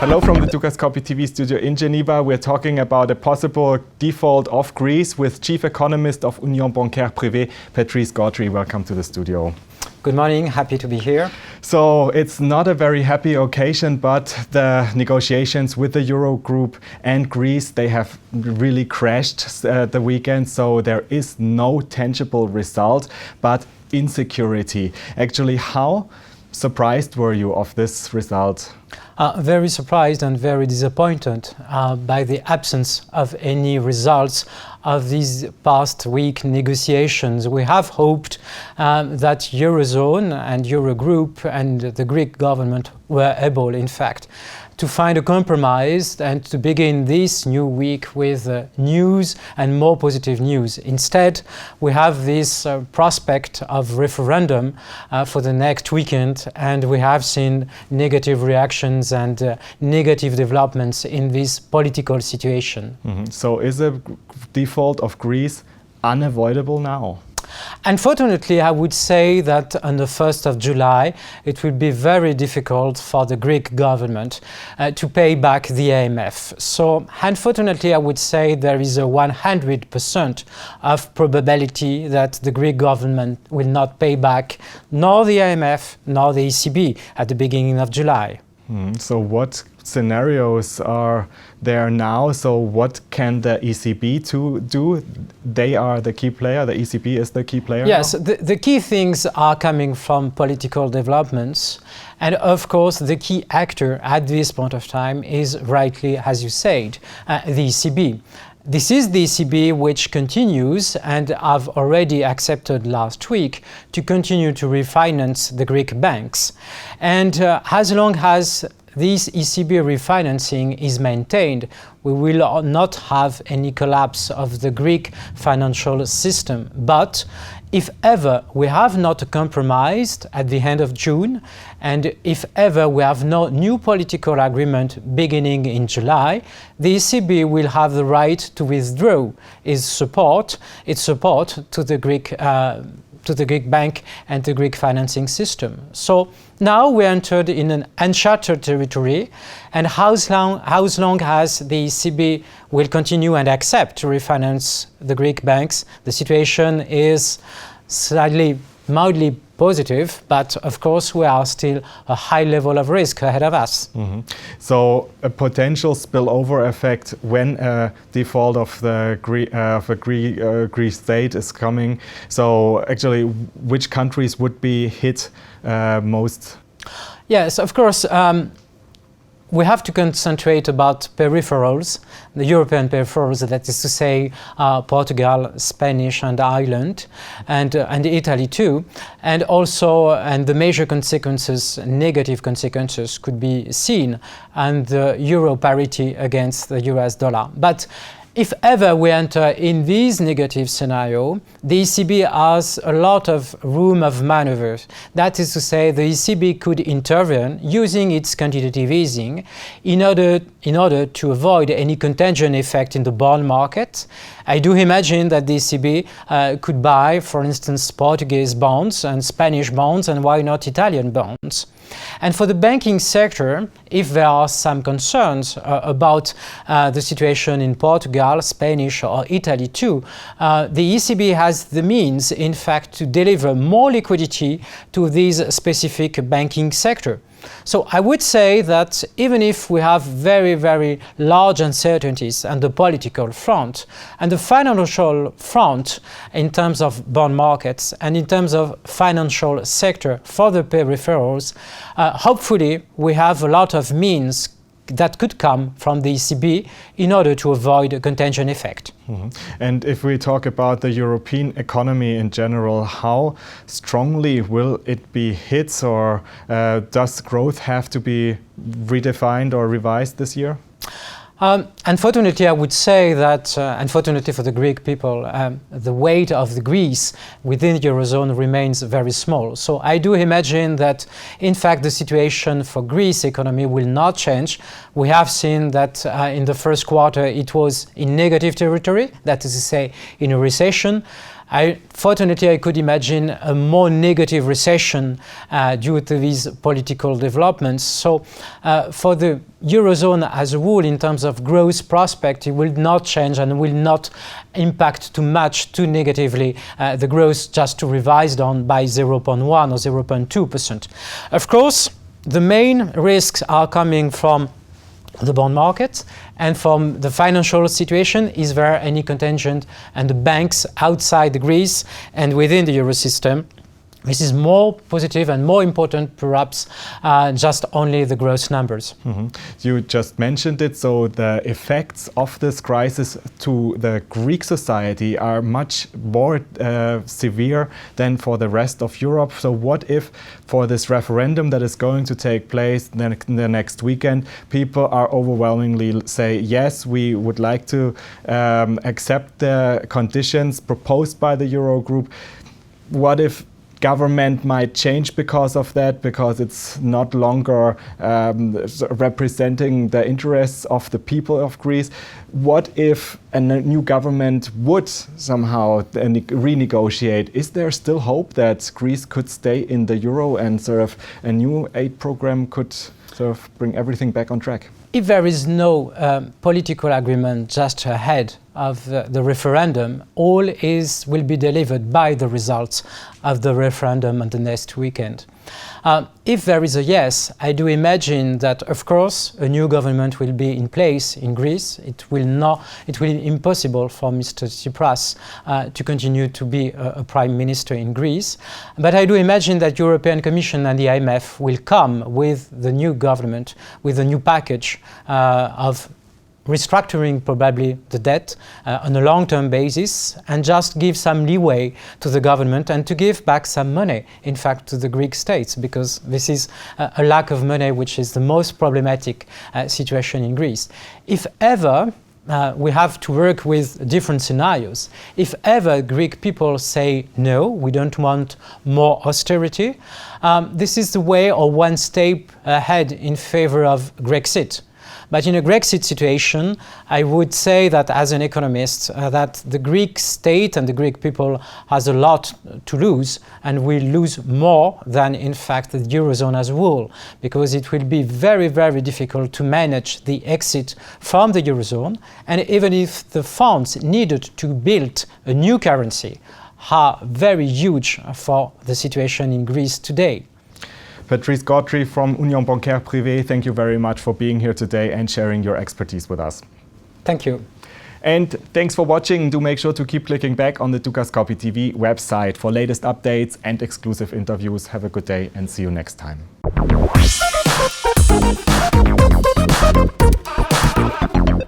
Hello from the Dukascopy TV studio in Geneva. We're talking about a possible default of Greece with Chief Economist of Union Bancaire Privée, Patrice Gautry. Welcome to the studio. Good morning, happy to be here. So it's not a very happy occasion, but the negotiations with the Eurogroup and Greece, they have really crashed the weekend. So there is no tangible result, but insecurity. Actually, how surprised were you of this result? Very surprised and very disappointed by the absence of any results of these past week negotiations. We have hoped that Eurozone and Eurogroup and the Greek government were able, in fact, to find a compromise and to begin this new week with news and more positive news. Instead, we have this prospect of referendum for the next weekend, and we have seen negative reactions and negative developments in this political situation. So is a default of Greece unavoidable now? Unfortunately, I would say that on the 1st of July, it will be very difficult for the Greek government to pay back the IMF. So, unfortunately, I would say there is a 100% of probability that the Greek government will not pay back nor the IMF nor the ECB at the beginning of July. So what scenarios are there now? So what can the ECB do? They are the key player. The ECB is the key player. Yes, now? the key things are coming from political developments. And of course, the key actor at this point of time is, rightly, as you said, the ECB. This is the ECB which continues and have already accepted last week to continue to refinance the Greek banks. And as long as this ECB refinancing is maintained, we will not have any collapse of the Greek financial system. But if ever we have not compromised at the end of June, and if ever we have no new political agreement beginning in July, the ECB will have the right to withdraw its support to the Greek bank and the Greek financing system. So now we entered in an uncharted territory, and how long as the ECB will continue and accept to refinance the Greek banks, the situation is slightly, mildly positive, but of course we are still a high level of risk ahead of us. So a potential spillover effect when a default of the Greek state is coming. So actually, which countries would be hit most? Yes, of course. We have to concentrate about peripherals, the European peripherals, that is to say Portugal, Spanish and Ireland, and Italy too. And also, and the major consequences, negative consequences could be seen, and the euro parity against the US dollar. But if ever we enter in this negative scenario, the ECB has a lot of room of maneuver. That is to say, the ECB could intervene using its quantitative easing in order to avoid any contagion effect in the bond market. I do imagine that the ECB could buy, for instance, Portuguese bonds and Spanish bonds, and why not Italian bonds. And for the banking sector, if there are some concerns about the situation in Portugal, Spanish or Italy too, the ECB has the means, in fact, to deliver more liquidity to this specific banking sector. So I would say that even if we have very, very large uncertainties on the political front and the financial front in terms of bond markets and in terms of financial sector for the peripherals, hopefully we have a lot of means that could come from the ECB in order to avoid a contagion effect. And if we talk about the European economy in general, how strongly will it be hit, or does growth have to be redefined or revised this year? Unfortunately, I would say that, unfortunately for the Greek people, the weight of the Greece within the Eurozone remains very small. So I do imagine that, in fact, the situation for Greece economy will not change. We have seen that in the first quarter it was in negative territory, that is to say, in a recession. Fortunately, I could imagine a more negative recession due to these political developments. So for the Eurozone as a whole, in terms of growth prospect, it will not change and will not impact too much, too negatively, the growth just to revise down by 0.1 or 0.2%. Of course, the main risks are coming from the bond market and from the financial situation. Is there any contagion and the banks outside Greece and within the Eurosystem? This is more positive and more important, perhaps, just only the growth numbers. Mm-hmm. You just mentioned it, so the effects of this crisis to the Greek society are much more severe than for the rest of Europe. So what if for this referendum that is going to take place the next weekend, people are overwhelmingly say, yes, we would like to accept the conditions proposed by the Eurogroup? What if government might change because of that, because it's not longer representing the interests of the people of Greece? What if a new government would somehow renegotiate? Is there still hope that Greece could stay in the euro and sort of a new aid program could sort of bring everything back on track? If there is no political agreement just ahead of the referendum, all will be delivered by the results of the referendum on the next weekend. If there is a yes, I do imagine that, of course, a new government will be in place in Greece. It will be impossible for Mr. Tsipras to continue to be a prime minister in Greece. But I do imagine that European Commission and the IMF will come with the new government, with a new package of restructuring probably the debt on a long-term basis, and just give some leeway to the government and to give back some money, in fact, to the Greek states, because this is a lack of money which is the most problematic situation in Greece. If ever we have to work with different scenarios. If ever Greek people say, no, we don't want more austerity, this is the way or one step ahead in favor of Grexit. But in a Grexit situation, I would say that as an economist, that the Greek state and the Greek people has a lot to lose, and will lose more than, in fact, the Eurozone as a whole, because it will be very, very difficult to manage the exit from the Eurozone. And even if the funds needed to build a new currency are very huge for the situation in Greece today. Patrice Gautry from Bancaire Privée, thank you very much for being here today and sharing your expertise with us. Thank you. And thanks for watching. Do make sure to keep clicking back on the Dukaskopy TV website for latest updates and exclusive interviews. Have a good day and see you next time.